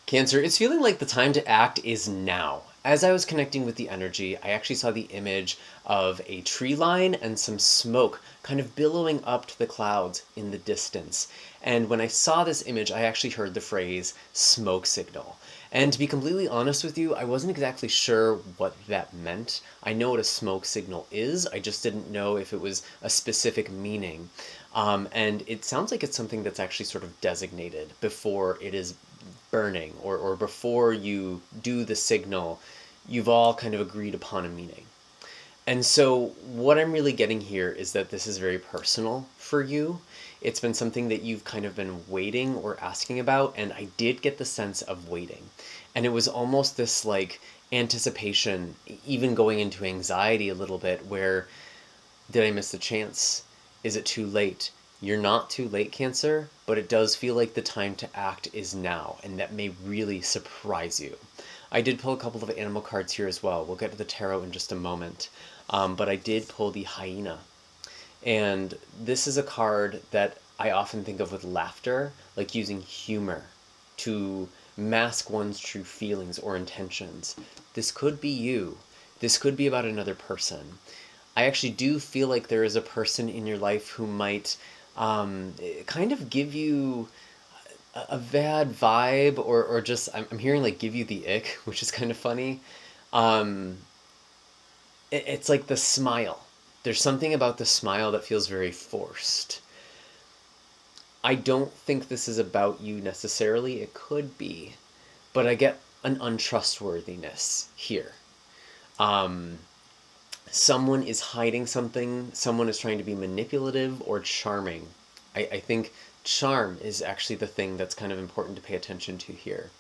Cancer, it's feeling like the time to act is now. As I was connecting with the energy, I actually saw the image of a tree line and some smoke kind of billowing up to the clouds in the distance. And when I saw this image, I actually heard the phrase smoke signal. And to be completely honest with you, I wasn't exactly sure what that meant. I know what a smoke signal is, I just didn't know if it was a specific meaning. And it sounds like it's something that's actually sort of designated before it is burning, or before you do the signal, you've all kind of agreed upon a meaning. And so what I'm really getting here is that this is very personal for you. It's been something that you've kind of been waiting or asking about, and I did get the sense of waiting. And it was almost this like anticipation, even going into anxiety a little bit, where did I miss the chance? Is it too late? You're not too late, Cancer, but it does feel like the time to act is now, and that may really surprise you. I did pull a couple of animal cards here as well. We'll get to the tarot in just a moment. But I did pull the hyena. And this is a card that I often think of with laughter, like using humor to mask one's true feelings or intentions. This could be you. This could be about another person. I actually do feel like there is a person in your life who might kind of give you a bad vibe, or just, I'm hearing like give you the ick, which is kind of funny. It's like the smile. There's something about the smile that feels very forced. I don't think this is about you necessarily. It could be, but I get an untrustworthiness here. Someone is hiding something, someone is trying to be manipulative or charming. I think charm is actually the thing that's kind of important to pay attention to here.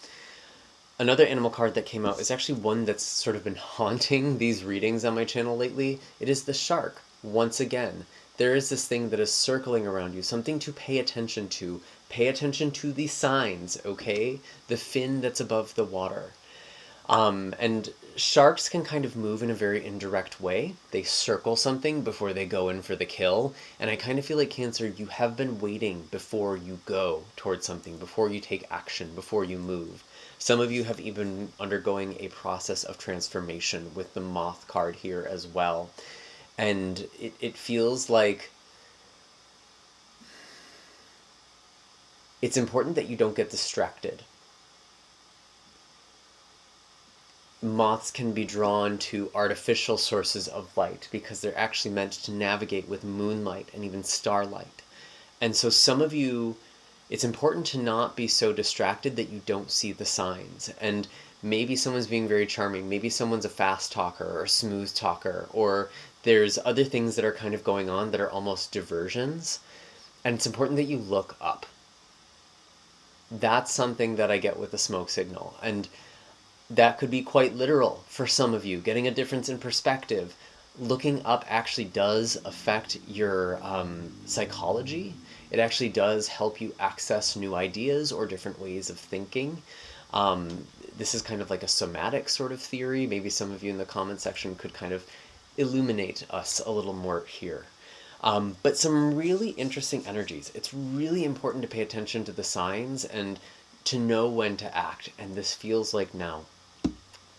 Another animal card that came out is actually one that's sort of been haunting these readings on my channel lately. It is the shark. Once again, there is this thing that is circling around you, something to pay attention to. Pay attention to the signs, okay? The fin that's above the water. And sharks can kind of move in a very indirect way. They circle something before they go in for the kill. And I kind of feel like, Cancer, you have been waiting before you go towards something, before you take action, before you move. Some of you have even undergoing a process of transformation with the moth card here as well. And it feels like it's important that you don't get distracted. Moths can be drawn to artificial sources of light because they're actually meant to navigate with moonlight and even starlight. And so some of you, it's important to not be so distracted that you don't see the signs. And maybe someone's being very charming, maybe someone's a fast talker or a smooth talker, or there's other things that are kind of going on that are almost diversions. And it's important that you look up. That's something that I get with the smoke signal. And that could be quite literal for some of you, getting a difference in perspective. Looking up actually does affect your psychology. It actually does help you access new ideas or different ways of thinking. This is kind of like a somatic sort of theory. Maybe some of you in the comment section could kind of illuminate us a little more here. But some really interesting energies. It's really important to pay attention to the signs and to know when to act, and this feels like now.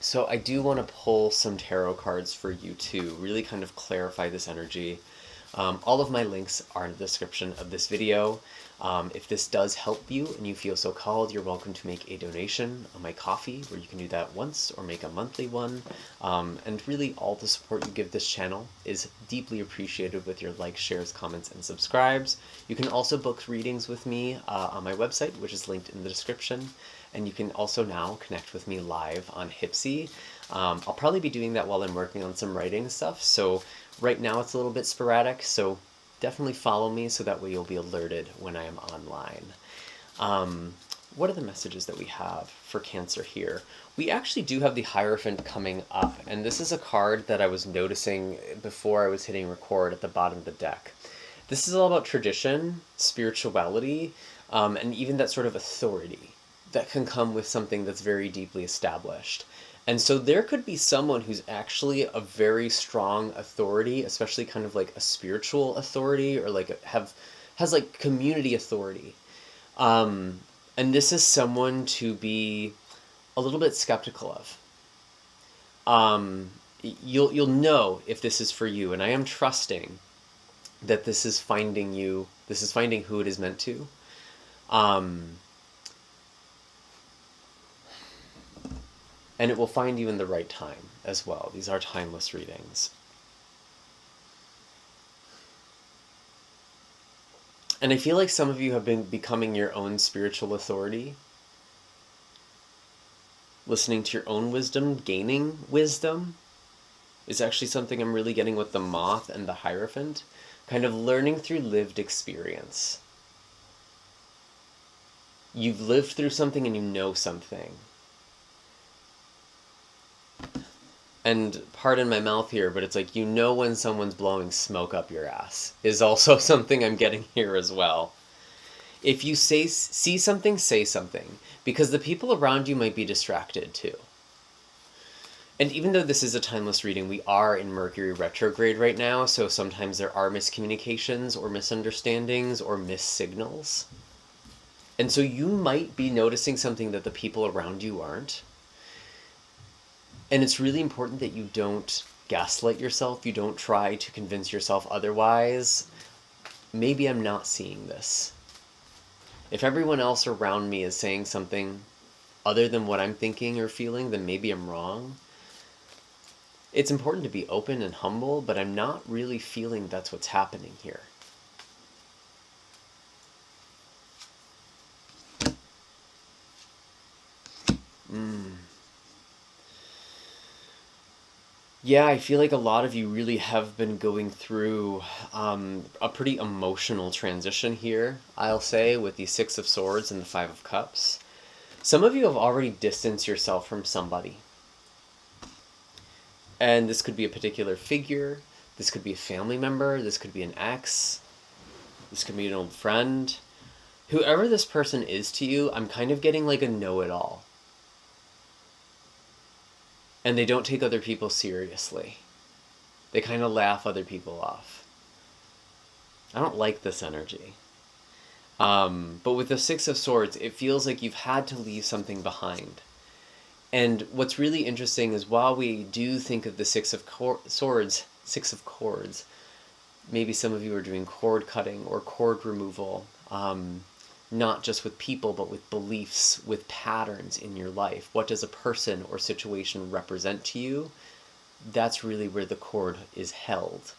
So I do want to pull some tarot cards for you to really kind of clarify this energy. All of my links are in the description of this video. If this does help you and you feel so called, you're welcome to make a donation on my Ko-fi, where you can do that once or make a monthly one. And really all the support you give this channel is deeply appreciated with your likes, shares, comments, and subscribes. You can also book readings with me on my website, which is linked in the description. And you can also now connect with me live on Hipsy. I'll probably be doing that while I'm working on some writing stuff, so right now it's a little bit sporadic, so definitely follow me so that way you'll be alerted when I am online. What are the messages that we have for Cancer here? We actually do have the Hierophant coming up, and this is a card that I was noticing before I was hitting record at the bottom of the deck. This is all about tradition, spirituality, and even that sort of authority that can come with something that's very deeply established. And so there could be someone who's actually a very strong authority, especially kind of like a spiritual authority, or like has like community authority. And And this is someone to be a little bit skeptical of. You'll know if this is for you, and I am trusting that this is finding you, this is finding who it is meant to. And it will find you in the right time as well. These are timeless readings. And I feel like some of you have been becoming your own spiritual authority, listening to your own wisdom, gaining wisdom is actually something I'm really getting with the Moth and the Hierophant, kind of learning through lived experience. You've lived through something and you know something. And pardon my mouth here, but it's like, you know when someone's blowing smoke up your ass is also something I'm getting here as well. If you see something, say something, because the people around you might be distracted too. And even though this is a timeless reading, we are in Mercury retrograde right now, so sometimes there are miscommunications or misunderstandings or missed signals. And so you might be noticing something that the people around you aren't. And it's really important that you don't gaslight yourself. You don't try to convince yourself otherwise. Maybe I'm not seeing this. If everyone else around me is saying something other than what I'm thinking or feeling, then maybe I'm wrong. It's important to be open and humble, but I'm not really feeling that's what's happening here. Yeah, I feel like a lot of you really have been going through a pretty emotional transition here, I'll say, with the Six of Swords and the Five of Cups. Some of you have already distanced yourself from somebody. And this could be a particular figure, this could be a family member, this could be an ex, this could be an old friend. Whoever this person is to you, I'm kind of getting like a know-it-all. And they don't take other people seriously. They kind of laugh other people off. I don't like this energy. But with the Six of Swords, it feels like you've had to leave something behind. And what's really interesting is while we do think of the Six of Swords, Six of Cords, maybe some of you are doing cord cutting or cord removal, not just with people, but with beliefs, with patterns in your life. What does a person or situation represent to you? That's really where the cord is held.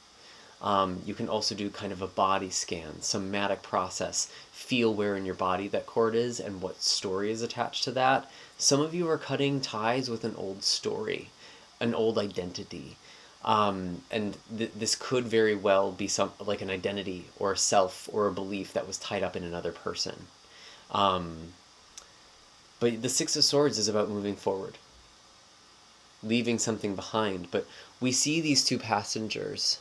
You can also do kind of a body scan, somatic process, feel where in your body that cord is and what story is attached to that. Some of you are cutting ties with an old story, an old identity. And this could very well be like an identity or a self or a belief that was tied up in another person. But the Six of Swords is about moving forward, leaving something behind. But we see these two passengers,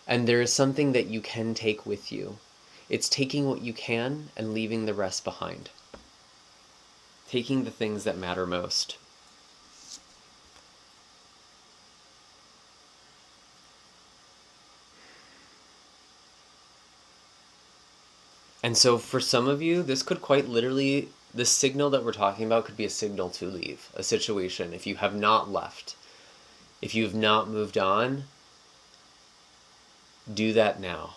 and there is something that you can take with you. It's taking what you can and leaving the rest behind. Taking the things that matter most. And so for some of you, this could quite literally, the signal that we're talking about could be a signal to leave a situation. If you have not left, if you have not moved on, do that now.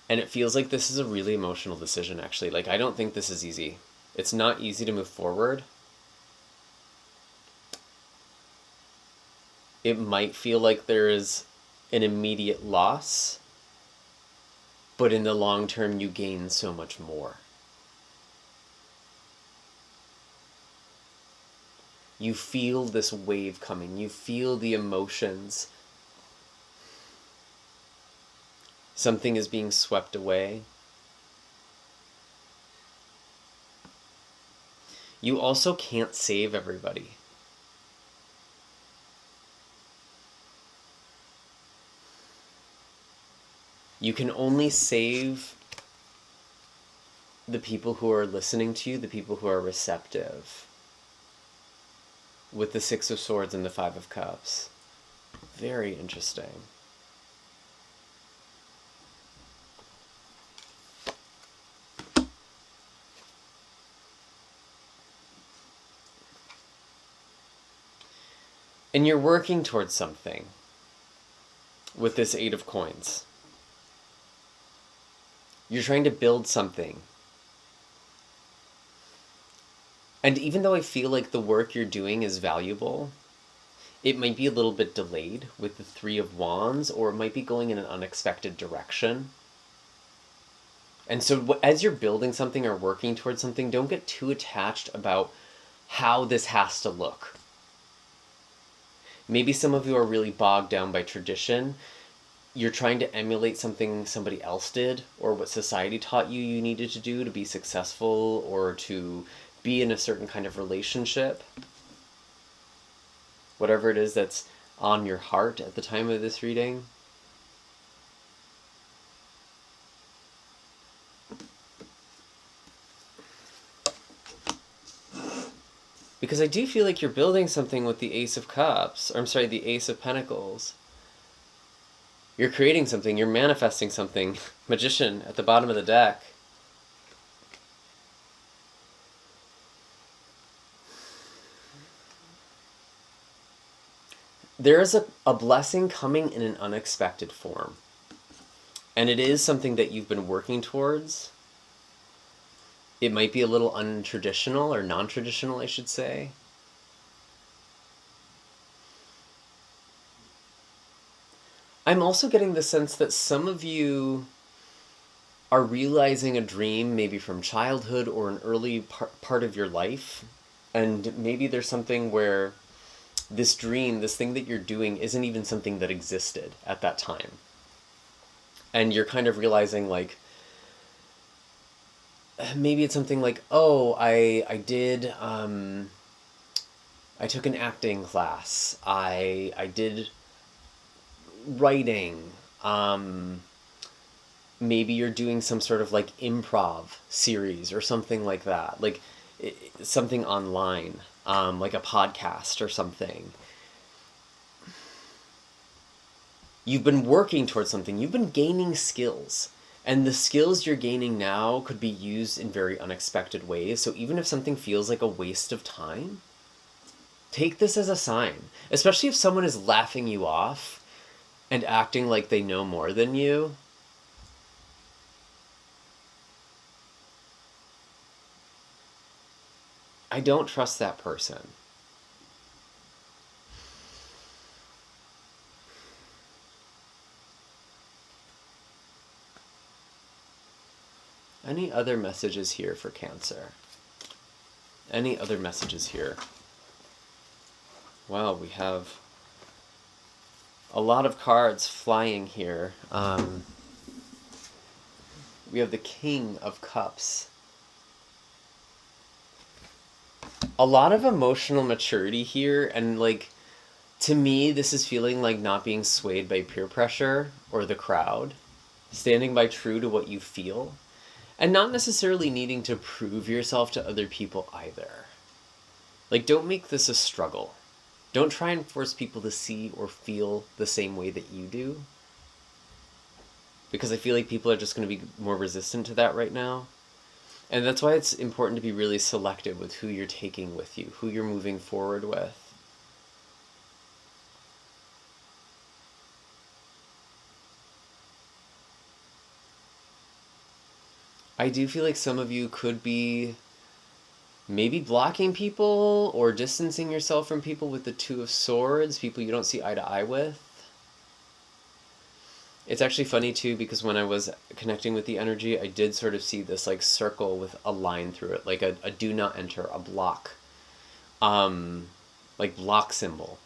And it feels like this is a really emotional decision, actually. Like, I don't think this is easy. It's not easy to move forward. It might feel like there is an immediate loss, but in the long term, you gain so much more. You feel this wave coming. You feel the emotions. Something is being swept away. You also can't save everybody. You can only save the people who are listening to you, the people who are receptive. With the Six of Swords and the Five of Cups. Very interesting. And you're working towards something with this 8 of coins. You're trying to build something. And even though I feel like the work you're doing is valuable, it might be a little bit delayed with the 3 of Wands, or it might be going in an unexpected direction. And so as you're building something or working towards something, don't get too attached about how this has to look. Maybe some of you are really bogged down by tradition. You're trying to emulate something somebody else did, or what society taught you needed to do to be successful or to be in a certain kind of relationship. Whatever it is that's on your heart at the time of this reading. Because I do feel like you're building something with the Ace of Cups, or I'm sorry, the Ace of Pentacles. You're creating something, you're manifesting something. Magician at the bottom of the deck. There is a blessing coming in an unexpected form. And it is something that you've been working towards. It might be a little untraditional, or non-traditional, I should say. I'm also getting the sense that some of you are realizing a dream, maybe from childhood or an early part of your life. And maybe there's something where this dream, this thing that you're doing, isn't even something that existed at that time. And you're kind of realizing, like, maybe it's something like, oh, I took an acting class. I did writing. Maybe you're doing some sort of like improv series or something like that. Like something online, like a podcast or something. You've been working towards something. You've been gaining skills. And the skills you're gaining now could be used in very unexpected ways. So even if something feels like a waste of time, take this as a sign. Especially if someone is laughing you off and acting like they know more than you. I don't trust that person. Any other messages here for Cancer? Any other messages here? Wow, we have a lot of cards flying here. We have the King of Cups. A lot of emotional maturity here, and like, to me, this is feeling like not being swayed by peer pressure or the crowd. Standing by true to what you feel. And not necessarily needing to prove yourself to other people either. Like, don't make this a struggle. Don't try and force people to see or feel the same way that you do. Because I feel like people are just going to be more resistant to that right now. And that's why it's important to be really selective with who you're taking with you, who you're moving forward with. I do feel like some of you could be maybe blocking people or distancing yourself from people with the Two of Swords, people you don't see eye to eye with. It's actually funny too, because when I was connecting with the energy, I did sort of see this like circle with a line through it, like a do not enter, a block. Like block symbol.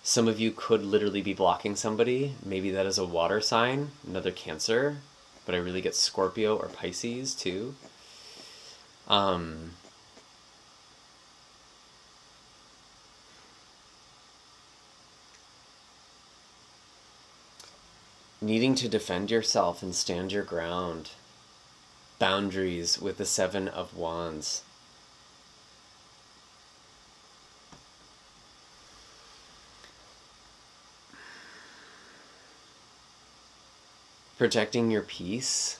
Some of you could literally be blocking somebody. Maybe that is a water sign, another Cancer. But I really get Scorpio or Pisces too. Needing to defend yourself and stand your ground. Boundaries with the Seven of Wands. Protecting your peace.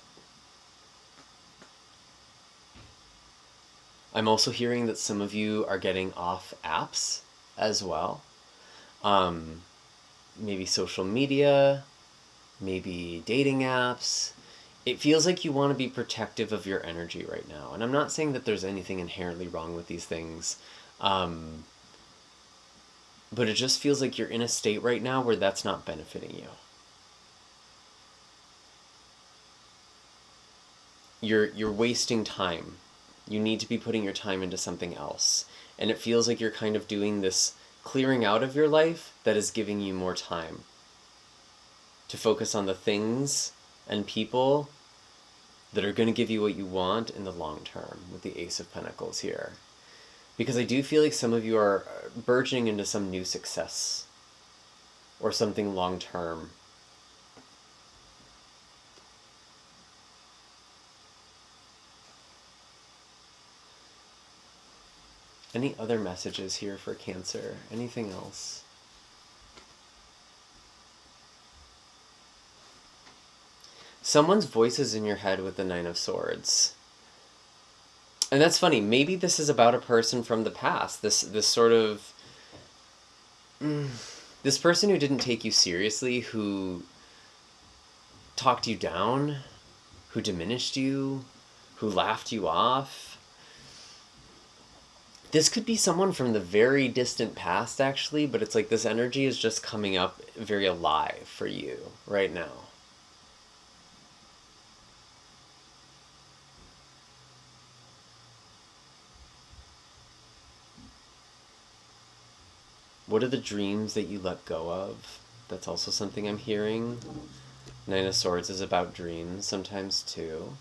I'm also hearing that some of you are getting off apps as well. Maybe social media, maybe dating apps. It feels like you want to be protective of your energy right now. And I'm not saying that there's anything inherently wrong with these things. But it just feels like you're in a state right now where that's not benefiting you. You're wasting time. You need to be putting your time into something else. And it feels like you're kind of doing this clearing out of your life that is giving you more time to focus on the things and people that are going to give you what you want in the long term, with the Ace of Pentacles here. Because I do feel like some of you are burgeoning into some new success or something long term. Any other messages here for Cancer? Anything else? Someone's voice is in your head with the Nine of Swords. And that's funny. Maybe this is about a person from the past. This sort of... this person who didn't take you seriously, who talked you down, who diminished you, who laughed you off. This could be someone from the very distant past, actually, but it's like this energy is just coming up very alive for you right now. What are the dreams that you let go of? That's also something I'm hearing. Nine of Swords is about dreams sometimes too.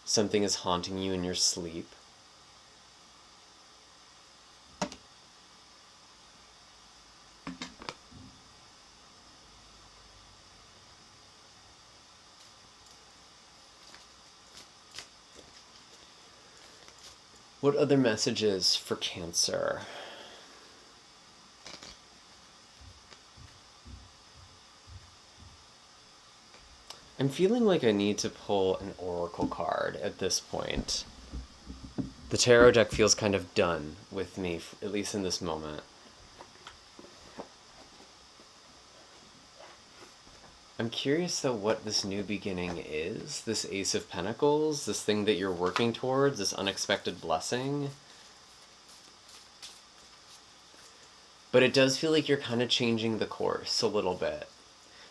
Something is haunting you in your sleep. What other messages for Cancer? I'm feeling like I need to pull an oracle card at this point. The tarot deck feels kind of done with me, at least in this moment. I'm curious though what this new beginning is, this Ace of Pentacles, this thing that you're working towards, this unexpected blessing. But it does feel like you're kind of changing the course a little bit.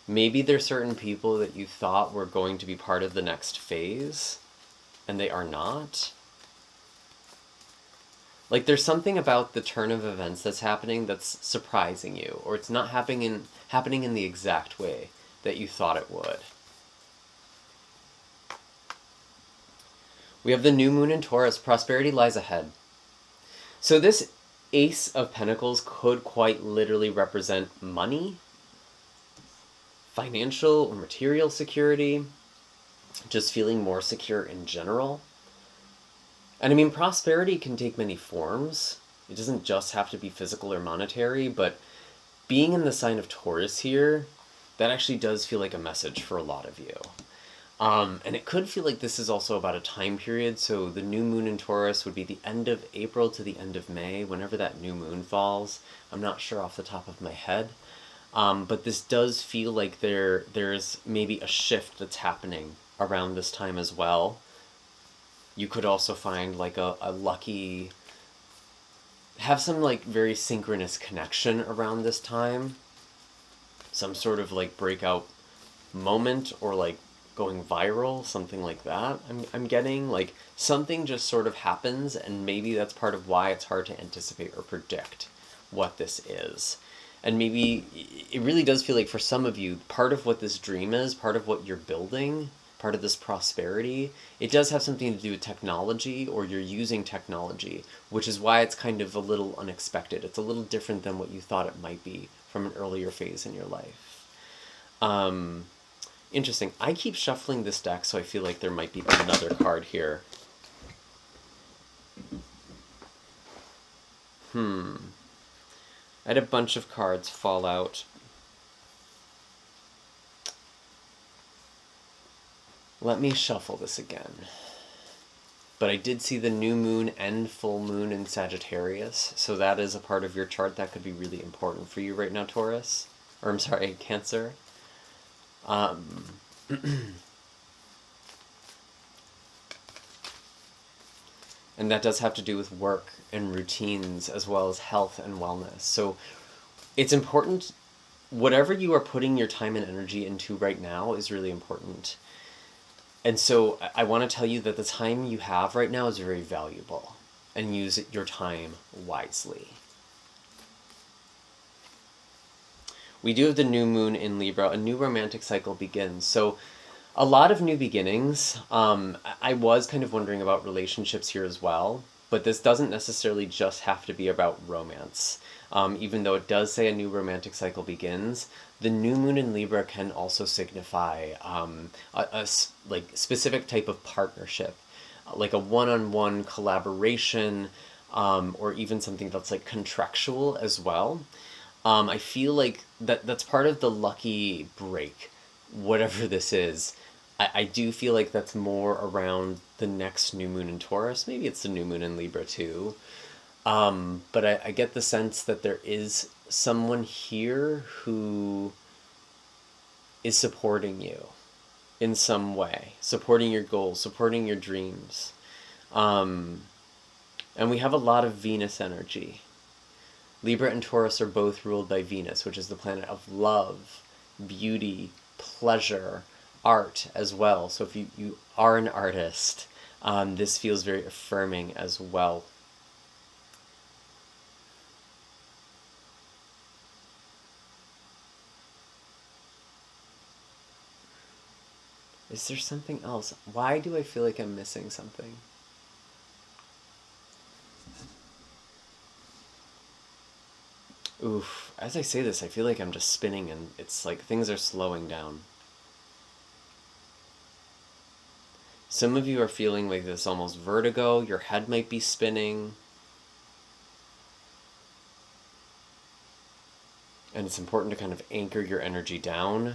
Maybe there's certain people that you thought were going to be part of the next phase, and they are not. Like there's something about the turn of events that's happening that's surprising you, or it's not happening in the exact way that you thought it would. We have the new moon in Taurus. Prosperity lies ahead. So this Ace of Pentacles could quite literally represent money, financial or material security, just feeling more secure in general. And I mean, prosperity can take many forms. It doesn't just have to be physical or monetary, but being in the sign of Taurus here, that actually does feel like a message for a lot of you. And it could feel like this is also about a time period. So the new moon in Taurus would be the end of April to the end of May, whenever that new moon falls. I'm not sure off the top of my head. But this does feel like there's maybe a shift that's happening around this time as well. You could also find like a lucky... have some like very synchronous connection around this time. Some sort of like breakout moment, or like going viral, something like that. I'm getting like something just sort of happens, and maybe that's part of why it's hard to anticipate or predict what this is. And maybe it really does feel like for some of you, part of what this dream is, part of what you're building, part of this prosperity, it does have something to do with technology, or you're using technology, which is why it's kind of a little unexpected. It's a little different than what you thought it might be from an earlier phase in your life. Interesting. I keep shuffling this deck, so I feel like there might be another card here. I had a bunch of cards fall out. Let me shuffle this again. But I did see the new moon and full moon in Sagittarius, so that is a part of your chart that could be really important for you right now, Taurus. Or I'm sorry, Cancer. And that does have to do with work and routines as well as health and wellness. So it's important, whatever you are putting your time and energy into right now is really important. And so I want to tell you that the time you have right now is very valuable, and use your time wisely. We do have the new moon in Libra. A new romantic cycle begins. So a lot of new beginnings. I was kind of wondering about relationships here as well, but this doesn't necessarily just have to be about romance. Even though it does say a new romantic cycle begins, the new moon in Libra can also signify a specific type of partnership, like a one-on-one collaboration, or even something that's like contractual as well. I feel like that's part of the lucky break, whatever this is. I do feel like that's more around the next new moon in Taurus. Maybe it's the new moon in Libra too. But I get the sense that there is someone here who is supporting you in some way, supporting your goals, supporting your dreams. And we have a lot of Venus energy. Libra and Taurus are both ruled by Venus, which is the planet of love, beauty, pleasure, art as well. So if you are an artist, this feels very affirming as well. Is there something else? Why do I feel like I'm missing something? Oof. As I say this, I feel like I'm just spinning and it's like things are slowing down. Some of you are feeling like this almost vertigo. Your head might be spinning. And it's important to kind of anchor your energy down.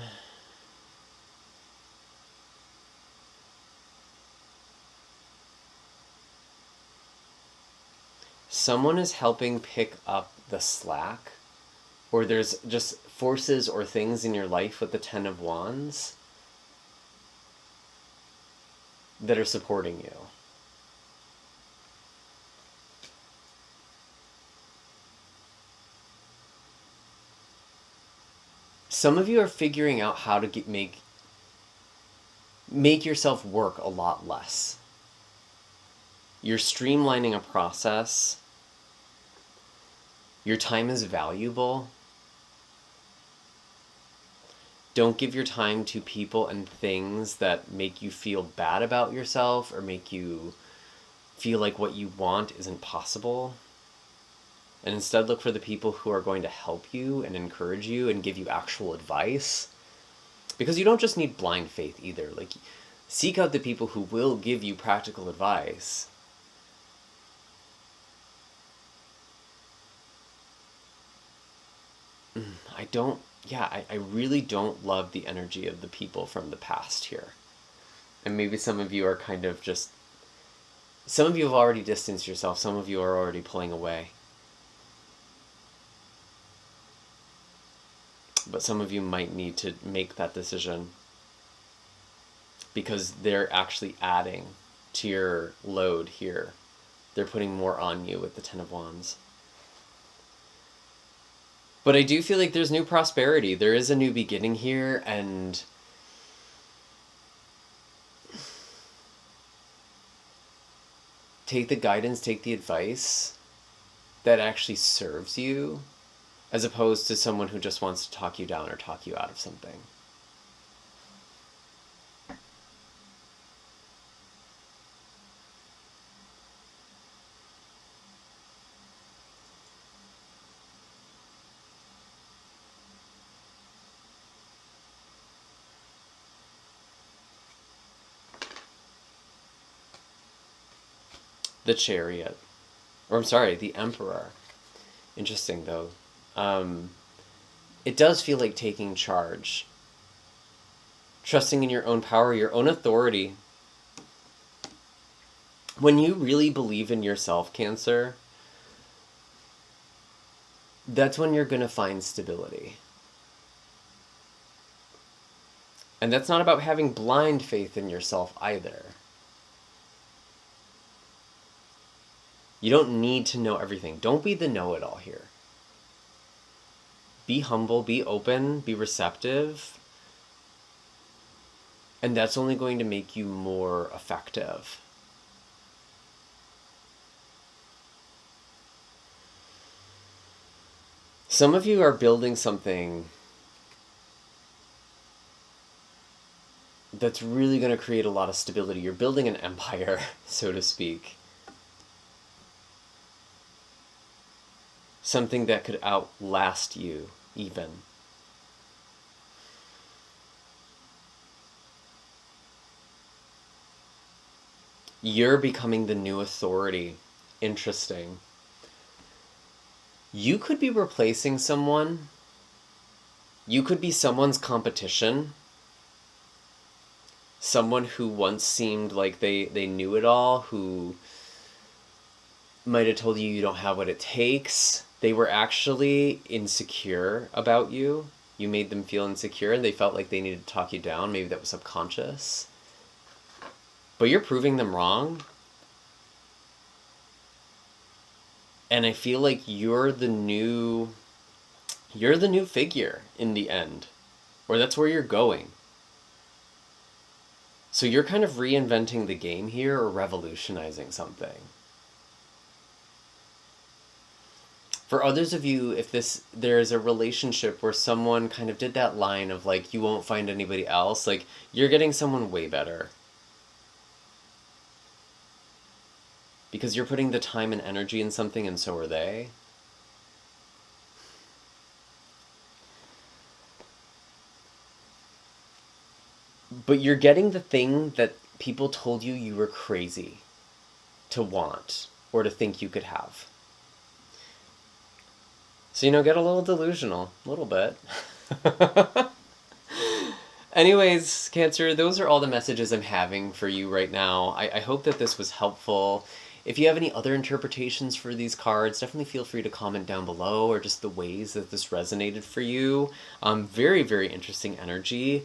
Someone is helping pick up the slack, or there's just forces or things in your life with the Ten of Wands that are supporting you. Some of you are figuring out how to make yourself work a lot less. You're streamlining a process. Your time is valuable. Don't give your time to people and things that make you feel bad about yourself or make you feel like what you want isn't possible. And instead look for the people who are going to help you and encourage you and give you actual advice. Because you don't just need blind faith either. Like, seek out the people who will give you practical advice. I really don't love the energy of the people from the past here. And maybe some of you are kind of just, some of you have already distanced yourself, some of you are already pulling away. But some of you might need to make that decision because they're actually adding to your load here. They're putting more on you with the Ten of Wands. But I do feel like there's new prosperity. There is a new beginning here, and take the guidance, take the advice that actually serves you, as opposed to someone who just wants to talk you down or talk you out of something. The Chariot. Or I'm sorry, the Emperor. Interesting, though. It does feel like taking charge. Trusting in your own power, your own authority. When you really believe in yourself, Cancer, that's when you're going to find stability. And that's not about having blind faith in yourself either. You don't need to know everything. Don't be the know-it-all here. Be humble, be open, be receptive. And that's only going to make you more effective. Some of you are building something that's really going to create a lot of stability. You're building an empire, so to speak. Something that could outlast you, even. You're becoming the new authority. Interesting. You could be replacing someone. You could be someone's competition. Someone who once seemed like they knew it all, who might have told you you don't have what it takes. They were actually insecure about you. You made them feel insecure and they felt like they needed to talk you down. Maybe that was subconscious. But you're proving them wrong. And I feel like you're the new figure in the end. Or that's where you're going. So you're kind of reinventing the game here or revolutionizing something. For others of you, if there's a relationship where someone kind of did that line of like, you won't find anybody else, like you're getting someone way better. Because you're putting the time and energy in something and so are they. But you're getting the thing that people told you you were crazy to want or to think you could have. So, get a little delusional, a little bit. Anyways, Cancer, those are all the messages I'm having for you right now. I hope that this was helpful. If you have any other interpretations for these cards, definitely feel free to comment down below, or just the ways that this resonated for you. Very, very interesting energy.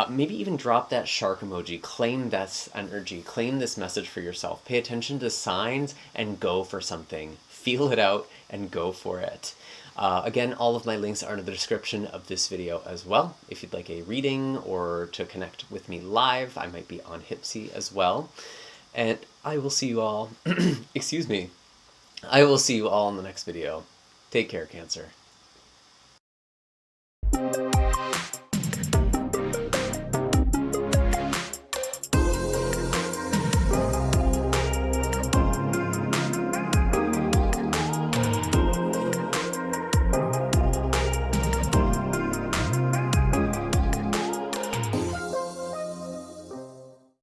Maybe even drop that shark emoji. Claim this energy. Claim this message for yourself. Pay attention to signs and go for something. Feel it out and go for it. Again, all of my links are in the description of this video as well. If you'd like a reading or to connect with me live, I might be on Hipsy as well. And I will see you all, excuse me, I will see you all in the next video. Take care, Cancer.